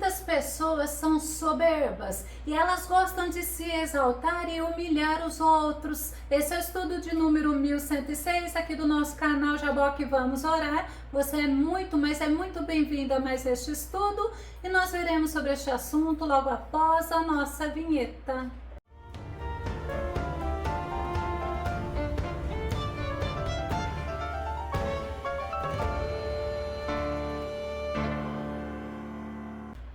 Muitas pessoas são soberbas e elas gostam de se exaltar e humilhar os outros. Esse é o estudo de número 1106 aqui do nosso canal Jaboque Vamos Orar. Você é muito, mas é muito bem-vindo a mais este estudo e nós veremos sobre este assunto logo após a nossa vinheta.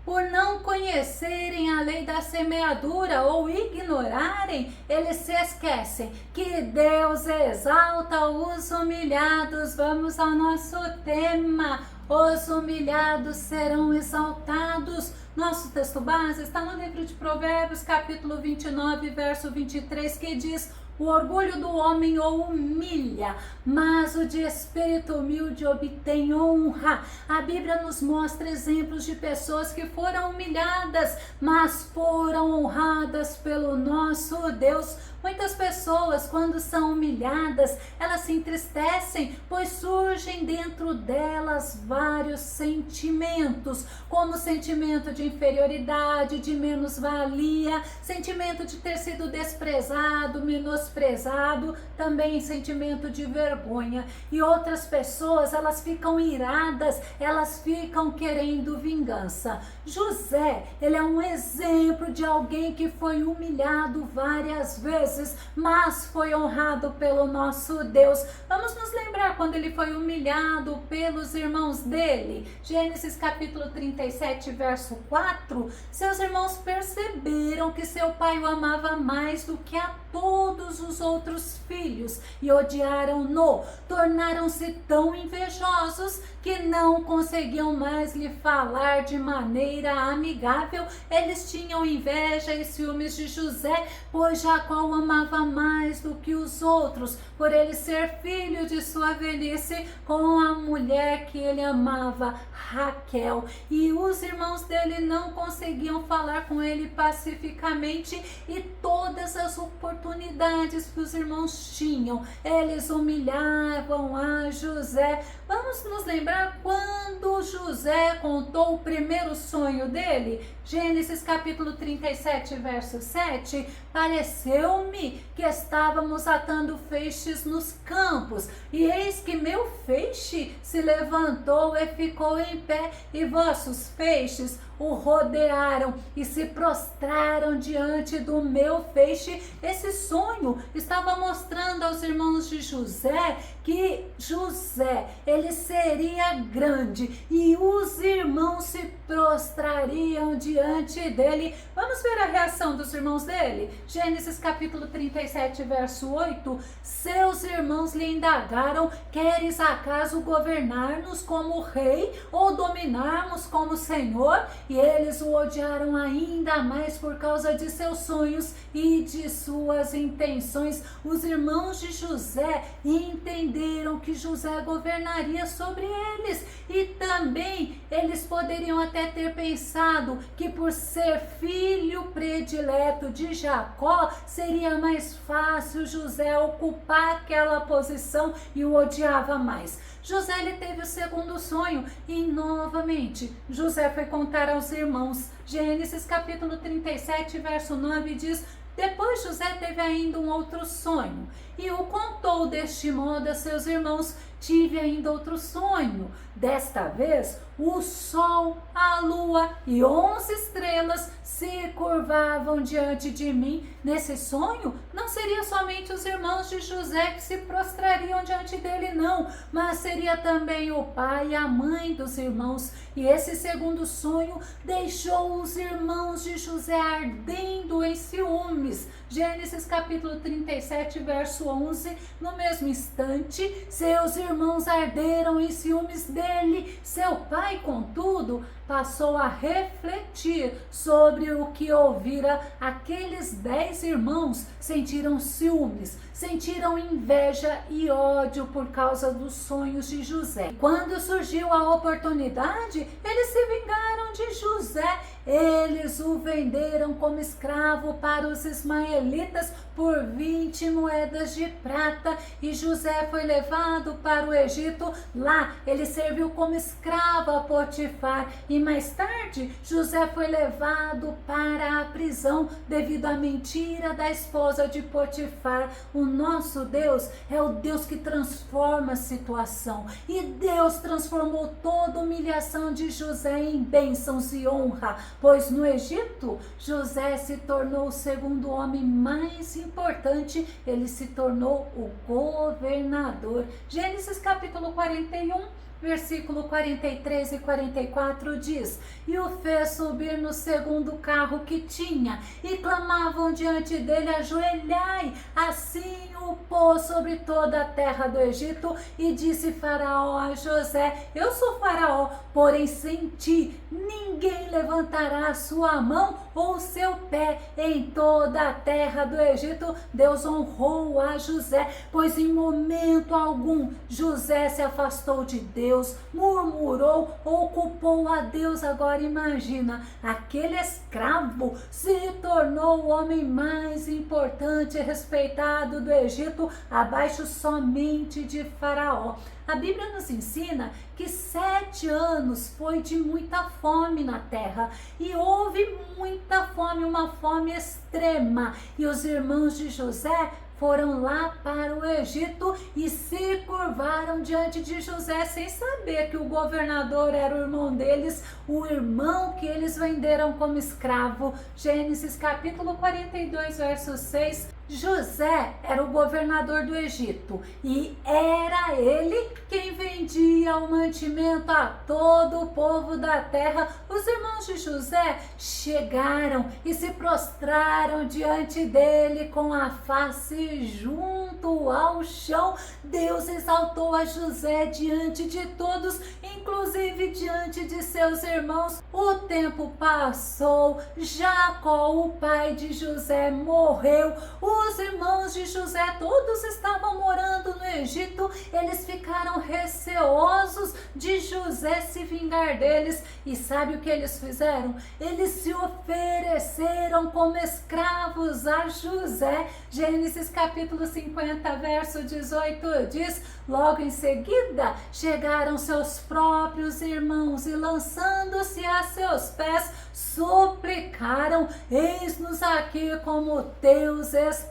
Por não conhecerem a lei da semeadura ou ignorarem, eles se esquecem que Deus exalta os humilhados. Vamos ao nosso tema: os humilhados serão exaltados. Nosso texto base está no livro de Provérbios, capítulo 29, verso 23, que diz: o orgulho do homem o humilha, mas o de espírito humilde obtém honra. A Bíblia nos mostra exemplos de pessoas que foram humilhadas, mas foram honradas pelo nosso Deus. Muitas pessoas, quando são humilhadas, elas se entristecem, pois surgem dentro delas vários sentimentos, como sentimento de inferioridade, de menos-valia, sentimento de ter sido desprezado, menosprezado, também sentimento de vergonha. E outras pessoas, elas ficam iradas, elas ficam querendo vingança. José, ele é um exemplo de alguém que foi humilhado várias vezes, mas foi honrado pelo nosso Deus. Vamos nos lembrar quando ele foi humilhado pelos irmãos dele. Gênesis capítulo 37, verso 4. Seus irmãos perceberam que seu pai o amava mais do que a todos os outros filhos e odiaram-no. Tornaram-se tão invejosos que não conseguiam mais lhe falar de maneira amigável. Eles tinham inveja e ciúmes de José, pois Jacó o amava mais do que os outros, por ele ser filho de sua velhice com a mulher que ele amava, Raquel. E os irmãos dele não conseguiam falar com ele pacificamente, e todas as oportunidades que os irmãos tinham, eles humilhavam a José. Vamos nos lembrar quando José contou o primeiro sonho dele? Gênesis capítulo 37, verso 7. Pareceu-me que estávamos atando feixes nos campos, e eis que meu feixe se levantou e ficou em pé, e vossos feixes o rodearam e se prostraram diante do meu feixe. Esse sonho estava mostrando aos irmãos de José que José, ele seria grande e os irmãos se prostrariam diante dele. Vamos ver a reação dos irmãos dele? Gênesis capítulo 37, verso 8. Seus irmãos lhe indagaram: queres acaso governar-nos como rei ou dominarmos como senhor? E eles o odiaram ainda mais por causa de seus sonhos e de suas intenções. Os irmãos de José entenderam que José governaria sobre eles, e também eles poderiam até ter pensado que por ser filho predileto de Jacó, seria mais fácil José ocupar aquela posição, e o odiava mais. José, ele teve o segundo sonho e novamente José foi contar aos irmãos. Gênesis capítulo 37, verso 9 diz: depois José teve ainda um outro sonho e o contou deste modo a seus irmãos: tive ainda outro sonho. Desta vez o sol, a lua e 11 estrelas se curvavam diante de mim. Nesse sonho não seria somente os irmãos de José que se prostrariam diante dele, não, mas seria também o pai e a mãe dos irmãos. E esse segundo sonho deixou os irmãos de José ardendo em ciúmes. Gênesis capítulo 37, verso 11. No mesmo instante, seus irmãos arderam em ciúmes dele. Seu pai, contudo, passou a refletir sobre o que ouvira. Aqueles 10 irmãos sentiram ciúmes, sentiram inveja e ódio por causa dos sonhos de José. Quando surgiu a oportunidade, eles se vingaram de José. Eles o venderam como escravo para os ismaelitas por 20 moedas de prata, e José foi levado para o Egito. Lá ele serviu como escravo a Potifar, e mais tarde José foi levado para a prisão devido à mentira da esposa de Potifar. O nosso Deus é o Deus que transforma a situação, e Deus transformou toda humilhação de José em bênçãos e honra, pois no Egito José se tornou o segundo homem mais importante, ele se tornou o governador. Gênesis capítulo 41, versículo 43 e 44 diz: e o fez subir no segundo carro que tinha, e clamavam diante dele: ajoelhai. Assim o pôs sobre toda a terra do Egito, e disse Faraó a José: eu sou Faraó, porém sem ti ninguém levantará a sua mão ou seu pé em toda a terra do Egito. Deus honrou a José, pois em momento algum José se afastou de Deus, murmurou ou culpou a Deus. Agora imagina, aquele escravo se tornou o homem mais importante e respeitado do Egito, abaixo somente de Faraó. A Bíblia nos ensina que 7 anos foi de muita fome na terra, e houve muita fome, uma fome extrema, e os irmãos de José foram lá para o Egito e se curvaram diante de José, sem saber que o governador era o irmão deles, o irmão que eles venderam como escravo. Gênesis capítulo 42, verso 6. José era o governador do Egito, e era ele quem vendia o mantimento a todo o povo da terra. Os irmãos de José chegaram e se prostraram diante dele com a face junto ao chão. Deus exaltou a José diante de todos, inclusive diante de seus irmãos. O tempo passou, Jacó, o pai de José, morreu. Os irmãos de José todos estavam morando no Egito. Eles ficaram receosos de José se vingar deles, e sabe o que eles fizeram? Eles se ofereceram como escravos a José. Gênesis capítulo 50, verso 18 diz: logo em seguida chegaram seus próprios irmãos e, lançando-se a seus pés, suplicaram: eis-nos aqui como teus escravos.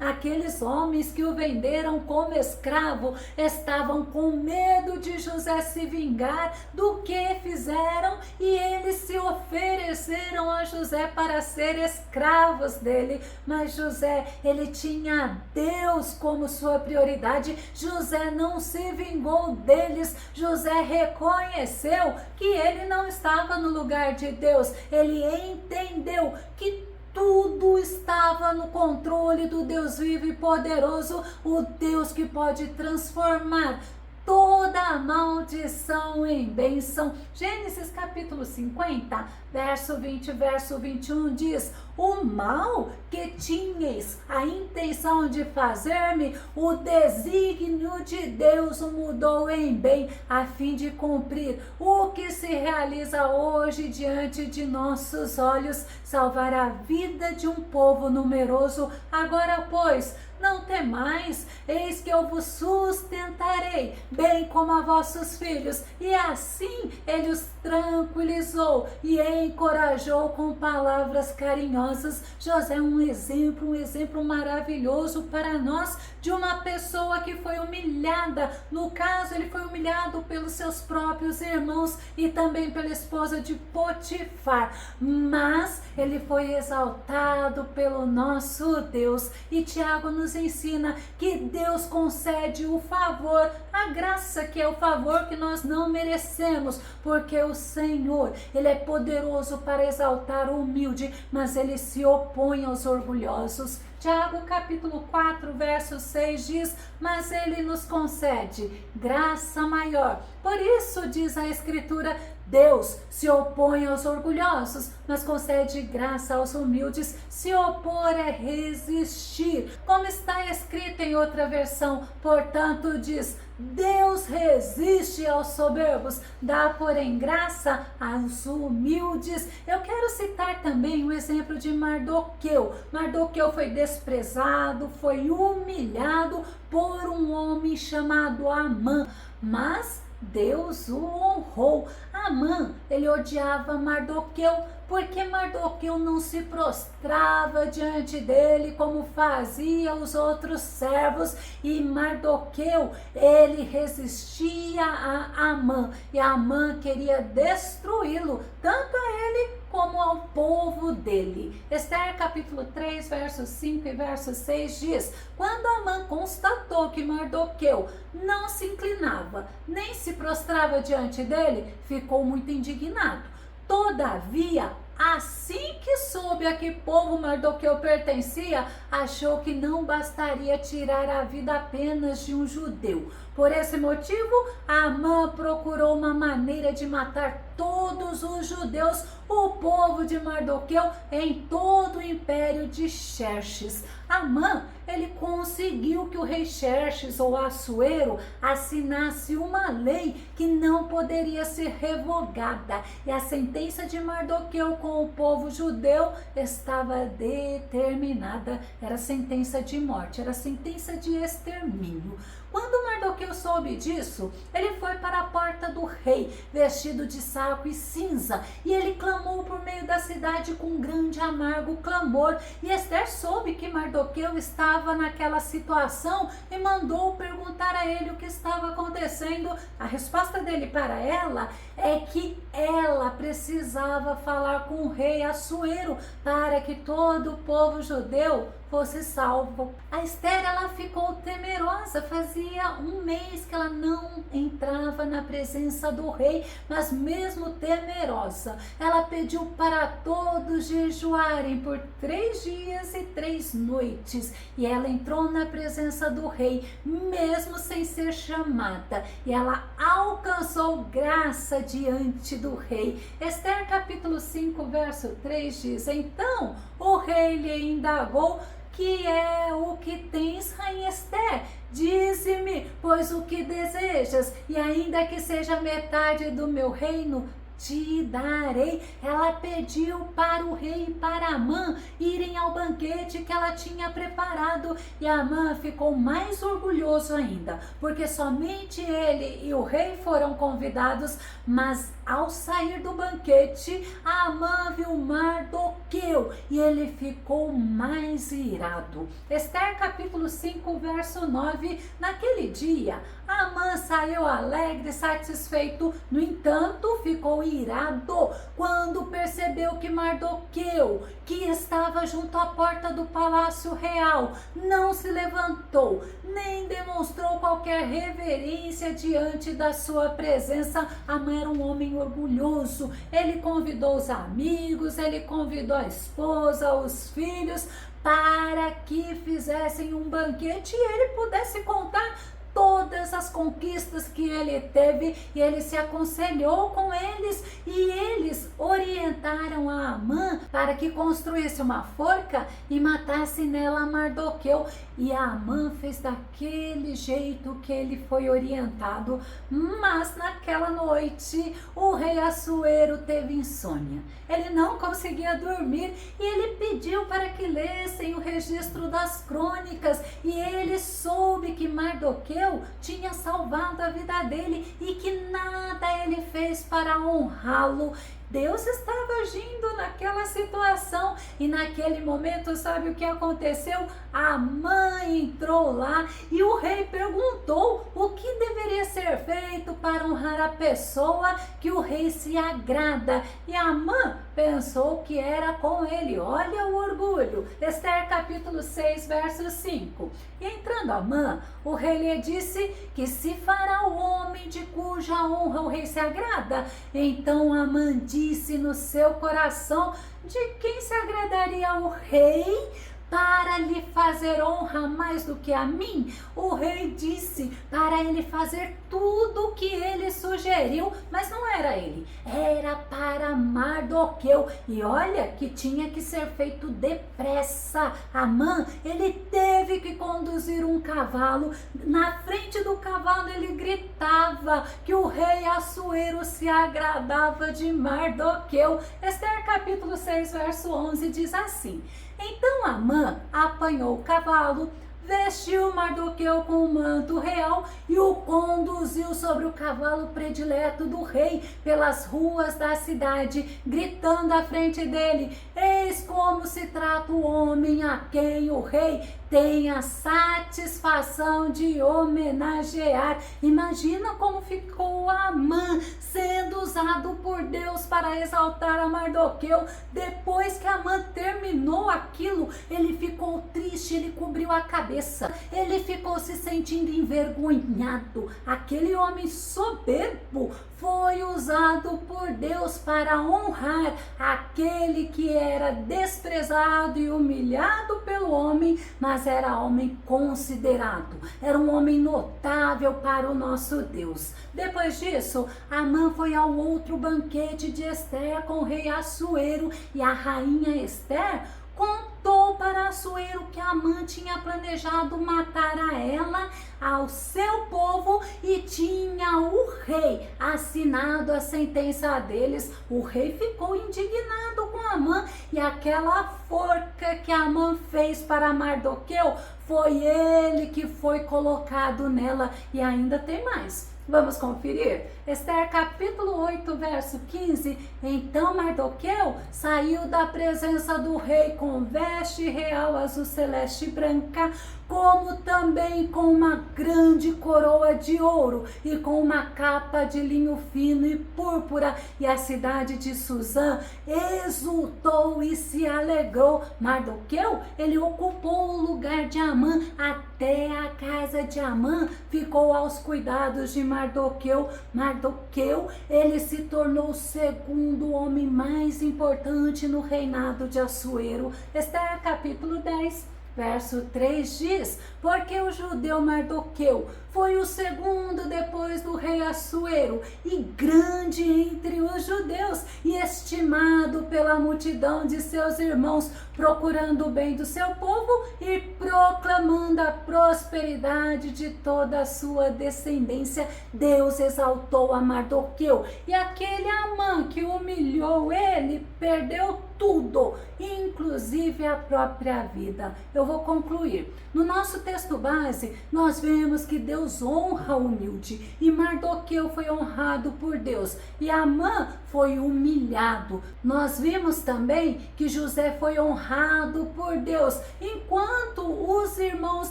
Aqueles homens que o venderam como escravo estavam com medo de José se vingar do que fizeram, e eles se ofereceram a José para ser escravos dele. Mas José, ele tinha Deus como sua prioridade. José não se vingou deles. José reconheceu que ele não estava no lugar de Deus. Ele entendeu que tudo estava no controle do Deus vivo e poderoso, o Deus que pode transformar toda a maldição em bênção. Gênesis capítulo 50, verso 20, verso 21 diz: o mal que tinhas a intenção de fazer-me, o desígnio de Deus o mudou em bem, a fim de cumprir o que se realiza hoje diante de nossos olhos, salvar a vida de um povo numeroso. Agora, pois, não temais, eis que eu vos sustentarei, bem como a vossos filhos. E assim ele os tranquilizou e encorajou com palavras carinhosas. José é um exemplo maravilhoso para nós, de uma pessoa que foi humilhada. No caso, ele foi humilhado pelos seus próprios irmãos e também pela esposa de Potifar, mas ele foi exaltado pelo nosso Deus. E Tiago nos ensina que Deus concede o favor, a graça, que é o favor que nós não merecemos, porque o Senhor, ele é poderoso para exaltar o humilde, mas ele se opõe aos orgulhosos. Tiago capítulo 4, verso 6 diz: mas ele nos concede graça maior. Por isso diz a Escritura: Deus se opõe aos orgulhosos, mas concede graça aos humildes. Se opor é resistir. Como está escrito em outra versão, portanto diz: Deus resiste aos soberbos, dá porém graça aos humildes. Eu quero citar também o exemplo de Mardoqueu. Mardoqueu foi desprezado, foi humilhado por um homem chamado Amã, mas Deus o honrou. Amã, ele odiava Mardoqueu, porque Mardoqueu não se prostrava diante dele como fazia os outros servos, e Mardoqueu, ele resistia a Amã, e Amã queria destruí-lo, tanto a ele como ao povo dele. Esther capítulo 3, verso 5 e verso 6 diz: quando Amã constatou que Mardoqueu não se inclinava, nem se prostrava diante dele, ficou muito indignado. Todavia, assim que soube a que povo Mardoqueu pertencia, achou que não bastaria tirar a vida apenas de um judeu. Por esse motivo, Amã procurou uma maneira de matar todos os judeus, o povo de Mardoqueu, em todo o império de Xerxes. Amã, ele conseguiu que o rei Xerxes, ou Assuero, assinasse uma lei que não poderia ser revogada, e a sentença de Mardoqueu com o povo judeu estava determinada. Era sentença de morte, era sentença de extermínio. Quando Mardoqueu soube disso, ele foi para a porta do rei, vestido de saco e cinza, e ele clamou por meio da cidade com grande amargo clamor. E Esther soube que Mardoqueu estava naquela situação e mandou perguntar a ele o que estava acontecendo. A resposta dele para ela é que ela precisava falar com o rei Assuero para que todo o povo judeu fosse salvo. A Esther, ela ficou temerosa, fazia um mês que ela não entrava na presença do rei, mas mesmo temerosa, ela pediu para todos jejuarem por 3 dias e 3 noites, e ela entrou na presença do rei, mesmo sem ser chamada, e ela alcançou graça diante do rei. Esther capítulo 5, verso 3 diz: então o rei lhe indagou: que é o que tens, rainha Esther? Dize-me, pois, o que desejas, e ainda que seja metade do meu reino, te darei. Ela pediu para o rei e para Amã irem ao banquete que ela tinha preparado, e Amã ficou mais orgulhoso ainda, porque somente ele e o rei foram convidados. Mas ao sair do banquete, Amã viu Mardoqueu e ele ficou mais irado. Esther capítulo 5, verso 9. Naquele dia, Amã saiu alegre e satisfeito, no entanto ficou irado quando percebeu que Mardoqueu, que estava junto à porta do palácio real, não se levantou, nem demonstrou qualquer reverência diante da sua presença. Amã era um homem orgulhoso, ele convidou os amigos, ele convidou a esposa, os filhos, para que fizessem um banquete e ele pudesse contar todas as conquistas que ele teve, e ele se aconselhou com eles, e eles orientaram a Amã para que construísse uma forca e matasse nela Mardoqueu, e Amã fez daquele jeito que ele foi orientado. Mas naquela noite o rei Assuero teve insônia, ele não conseguia dormir, e ele pediu para que lessem o registro das crônicas, e ele soube que Mardoqueu tinha salvado a vida dele e que nada ele fez para honrá-lo. Deus estava agindo naquela situação, e naquele momento, sabe o que aconteceu? A mãe entrou lá e o rei perguntou o que deveria ser feito para honrar a pessoa que o rei se agrada, e a mãe pensou que era com ele. Olha o orgulho. Esther capítulo 6, verso 5. E entrando Amã, o rei lhe disse que se fará o homem de cuja honra o rei se agrada. Então Amã disse no seu coração: de quem se agradaria o rei para lhe fazer honra mais do que a mim? O rei disse para ele fazer tudo o que ele sugeriu, mas não era ele, era para Mardoqueu. E olha que tinha que ser feito depressa. Amã, ele teve que conduzir um cavalo. Na frente do cavalo ele gritava que o rei Assuero se agradava de Mardoqueu. Esther capítulo 6, verso 11 diz assim: então Amã apanhou o cavalo, vestiu Mardoqueu com o manto real e o conduziu sobre o cavalo predileto do rei pelas ruas da cidade, gritando à frente dele: eis como se trata o homem a quem o rei tem a satisfação de homenagear. Imagina como ficou Amã sendo usado por Deus para exaltar a Mardoqueu. Depois que Amã terminou aquilo, ele ficou triste, ele cobriu a cabeça, ele ficou se sentindo envergonhado. Aquele homem soberbo foi usado por Deus para honrar aquele que era desprezado e humilhado pelo homem, mas era homem considerado, era um homem notável para o nosso Deus. Depois disso, Amã foi ao outro banquete de Esther com o rei Assuero, e a rainha Esther contou para Assuero que Amã tinha planejado matar a ela, ao seu povo, e tinha o rei assinado a sentença deles. O rei ficou indignado com Amã, e aquela forca que Amã fez para Mardoqueu, foi ele que foi colocado nela. E ainda tem mais. Vamos conferir? Esther capítulo 8, verso 15. Então Mardoqueu saiu da presença do rei com veste real azul celeste e branca, como também com uma grande coroa de ouro e com uma capa de linho fino e púrpura. E a cidade de Suzã exultou e se alegrou. Mardoqueu, ele ocupou o lugar de Amã. Até a casa de Amã ficou aos cuidados de Mardoqueu. Mardoqueu, ele se tornou o segundo homem mais importante no reinado de Assuero. Esther capítulo 10, verso 3 diz: porque o judeu Mardoqueu foi o segundo depois do rei Assuero, e grande entre os judeus, e estimado pela multidão de seus irmãos, procurando o bem do seu povo e proclamando a prosperidade de toda a sua descendência. Deus exaltou a Mardoqueu, e aquele Amã que humilhou ele perdeu tudo, inclusive a própria vida. Eu vou concluir. No nosso texto base, nós vemos que Deus honra o humilde, e Mardoqueu foi honrado por Deus, e Amã foi humilhado. Nós vimos também que José foi honrado por Deus, enquanto os irmãos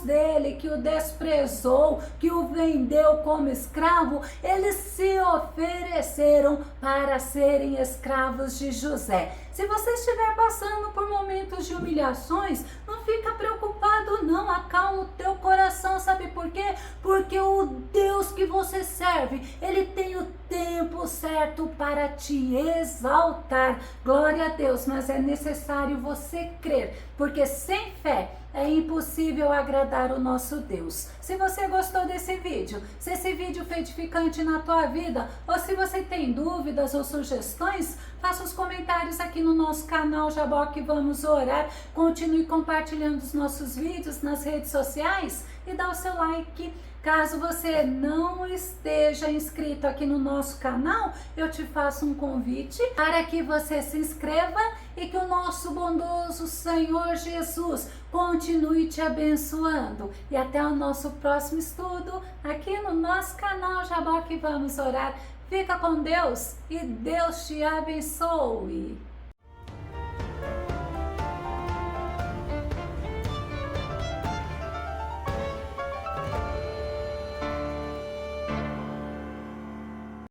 dele, que o desprezou, que o vendeu como escravo, eles se ofereceram para serem escravos de José. Se você estiver passando por momentos de humilhações, não fica preocupado não, acalma o teu coração. Sabe por quê? Porque o Deus que você serve, ele tem o tempo certo para te exaltar. Glória a Deus, mas é necessário você crer, porque sem fé é impossível agradar o nosso Deus. Se você gostou desse vídeo, se esse vídeo foi edificante na tua vida, ou se você tem dúvidas ou sugestões, faça os comentários aqui no nosso canal Jaboque Vamos Orar. Continue compartilhando os nossos vídeos nas redes sociais e dá o seu like. Caso você não esteja inscrito aqui no nosso canal, eu te faço um convite para que você se inscreva e que o nosso bondoso Senhor Jesus continue te abençoando. E até o nosso próximo estudo aqui no nosso canal Jaboque Vamos Orar. Fica com Deus e Deus te abençoe.